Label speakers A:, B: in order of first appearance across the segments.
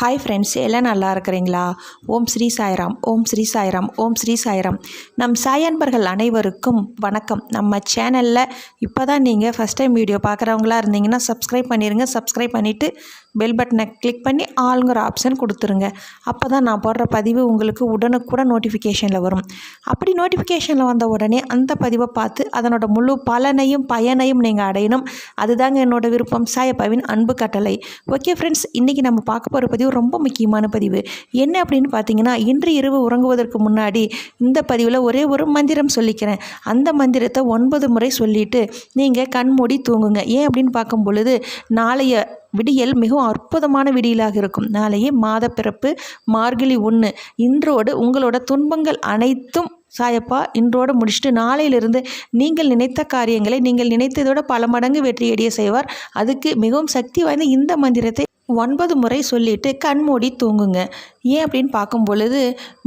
A: Hi friends, எல்லாம் நல்லா இருக்கிறீங்களா? ஓம் ஸ்ரீ சாய்ராம், ஓம் ஸ்ரீ சாய்ராம், ஓம் ஸ்ரீ சாய்ராம். நம் சாய் அன்பர்கள் அனைவருக்கும் வணக்கம். நம்ம சேனலில் இப்போ தான் நீங்கள் ஃபஸ்ட் டைம் வீடியோ பார்க்குறவங்களா இருந்தீங்கன்னா சப்ஸ்கிரைப் பண்ணிடுங்க. சப்ஸ்கிரைப் பண்ணிவிட்டு பெல் பட்டனை கிளிக் பண்ணி ஆளுங்கிற ஆப்ஷன் கொடுத்துருங்க. அப்போ தான் நான் போடுற பதிவு உங்களுக்கு உடனுக்குடன் நோட்டிஃபிகேஷனில் வரும். அப்படி நோட்டிஃபிகேஷனில் வந்த உடனே அந்த பதிவை பார்த்து அதனோட முழு பலனையும் பயனையும் நீங்கள் அடையணும். அதுதாங்க என்னோட விருப்பம். சாயப்பாவின் அன்பு கட்டளை. ஓகே ஃப்ரெண்ட்ஸ், இன்றைக்கி நம்ம பார்க்க போகிற பதிவு ரொம்ப முக்கியமான பதிவு. என்ன அப்படின்னு பார்த்தீங்கன்னா, இன்று இரவு உறங்குவதற்கு முன்னாடி இந்த பதிவில் ஒரே ஒரு மந்திரம் சொல்லிக்கிறேன். அந்த மந்திரத்தை 9 முறை சொல்லிவிட்டு நீங்கள் கண்மூடி தூங்குங்க. ஏன் அப்படின்னு பார்க்கும் பொழுது நாளைய விடியல் மிகவும் அற்புதமான விடியலாக இருக்கும். நாளையே மாத பிறப்பு மார்கழி 1. இன்றோடு உங்களோட துன்பங்கள் அனைத்தும் சாயப்பா இன்றோடு முடிச்சுட்டு நாளையிலிருந்து நீங்கள் நினைத்த காரியங்களை நீங்கள் நினைத்ததோட பல மடங்கு வெற்றியடைய செய்வார். அதுக்கு மிகவும் சக்தி வாய்ந்த இந்த மந்திரத்தை 9 முறை சொல்லிவிட்டு கண்மூடி தூங்குங்க. ஏன் அப்படின்னு பார்க்கும் பொழுது,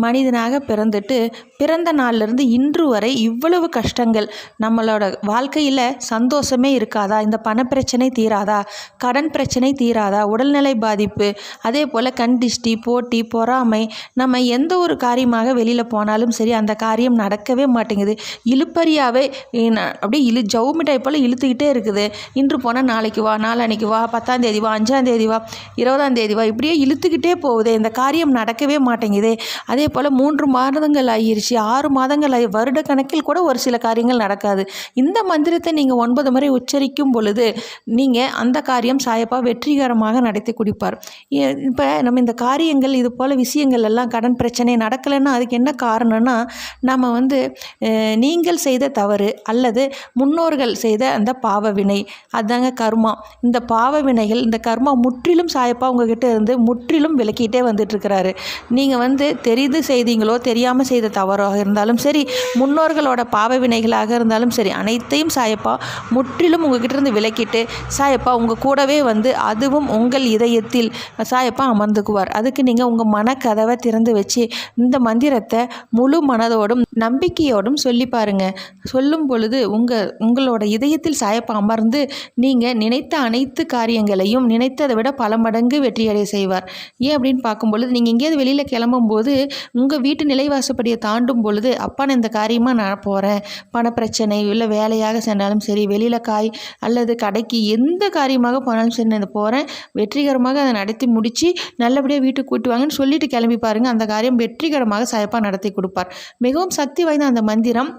A: மனிதனாக பிறந்துட்டு பிறந்த நாள்லேருந்து இன்று வரை இவ்வளவு கஷ்டங்கள், நம்மளோட வாழ்க்கையில் சந்தோஷமே இருக்காதா? இந்த பணப்பிரச்சனை தீராதா? கடன் பிரச்சனை தீராதா? உடல்நிலை பாதிப்பு, அதே போல் கண் திஷ்டி, போட்டி, பொறாமை, நம்ம எந்த ஒரு காரியமாக வெளியில் போனாலும் சரி அந்த காரியம் நடக்கவே மாட்டேங்குது. இழுப்பறியாகவே அப்படியே ஜவு மிட்டாய் போல் இழுத்துக்கிட்டே இருக்குது. இன்று போனால் நாளைக்கு வா, நாளன்னைக்கு வா, 10ஆம் தேதி வா, 5ஆம் தேதி வா, 20ஆம் தேதி வா, இப்படியே இழுத்துக்கிட்டே போகுது. இந்த காரியம் நடக்கவே மாட்டேங்குது. அதே போல் 3 மாதங்கள் ஆகிருச்சு, 6 மாதங்கள் ஆகி, வருட கணக்கில் கூட ஒரு சில காரியங்கள் நடக்காது. இந்த மந்திரத்தை நீங்கள் 9 முறை உச்சரிக்கும் பொழுது நீங்கள் அந்த காரியம் சாயப்பா வெற்றிகரமாக நடத்தி கொடுப்பார். இப்போ நம்ம இந்த காரியங்கள் இது போல் விஷயங்கள் எல்லாம் கடன் பிரச்சனை நடக்கலைன்னா அதுக்கு என்ன காரணம்னா, நம்ம நீங்கள் செய்த தவறு அல்லது முன்னோர்கள் செய்த அந்த பாவ வினை, அதுதாங்க கர்மா. இந்த பாவ வினைகள், இந்த கர்மா முற்றிலும் சாயப்பா உங்ககிட்ட இருந்து முற்றிலும் விலக்கிட்டே வந்துட்டுருக்கிறாரு. நீங்கள் தெரிந்து செய்தீங்களோ தெரியாமல் செய்த தவறாக இருந்தாலும் சரி, முன்னோர்களோட பாவ வினைகளாக இருந்தாலும் சரி, அனைத்தையும் சாயப்பா முற்றிலும் உங்ககிட்ட இருந்து விலக்கிட்டு சாயப்பா உங்கள் கூடவே அதுவும் உங்கள் இதயத்தில் சாயப்பா அமர்ந்துக்குவார். அதுக்கு நீங்கள் உங்கள் மனக்கதவை திறந்து வச்சு இந்த மந்திரத்தை முழு மனதோடும் நம்பிக்கையோடும் சொல்லி பாருங்கள். சொல்லும் பொழுது உங்களோட இதயத்தில் சாயப்பா அமர்ந்து நீங்கள் நினைத்த அனைத்து காரியங்களையும் நினைத்ததை விட பல மடங்கு வெற்றியடைய செய்வார். ஏன் அப்படின்னு பார்க்கும்பொழுது, நீங்கள் எங்கேயாவது வெளியில் கிளம்பும்போது உங்கள் வீட்டு நிலைவாசப்படியை தாண்டும் பொழுது, அப்பா நான் இந்த காரியமாக நான் போகிறேன், பணப்பிரச்சனை இல்லை வேலையாக சென்றாலும் சரி, வெளியில் காய் அல்லது கடைக்கு எந்த காரியமாக போனாலும் சரி, நான் போகிறேன், வெற்றிகரமாக அதை நடத்தி முடித்து நல்லபடியாக வீட்டுக்கு கூட்டி வாங்கன்னு சொல்லிட்டு கிளம்பி பாருங்கள். அந்த காரியம் வெற்றிகரமாக சாயப்பா நடத்தி கொடுப்பார். மிகவும் சக்தி வாய்ந்த அந்த மந்திரம்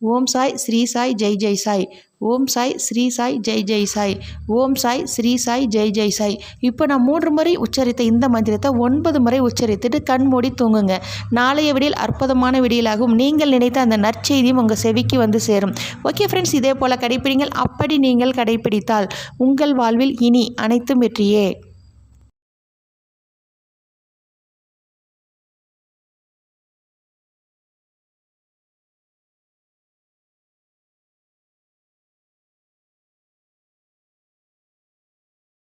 A: ஓம் சாய் ஸ்ரீ சாய் ஜெய் ஜெய் சாய், ஓம் சாய் ஸ்ரீ சாய் ஜெய் ஜெய் சாய், ஓம் சாய் ஸ்ரீ சாய் ஜெய் ஜெய் சாய். இப்போ நான் 3 முறை உச்சரித்த இந்த மந்திரத்தை 9 முறை உச்சரித்துட்டு கண்மூடி தூங்குங்க. நாளைய விடியல் அற்புதமான விடியலாகவும் நீங்கள் நினைத்த அந்த நற்செய்தியும் உங்கள் செவிக்கு சேரும். ஓகே ஃப்ரெண்ட்ஸ், இதே போல் கடைப்பிடிங்கள். அப்படி நீங்கள் கடைப்பிடித்தால் உங்கள் வாழ்வில் இனி அனைத்தும் வெற்றியே.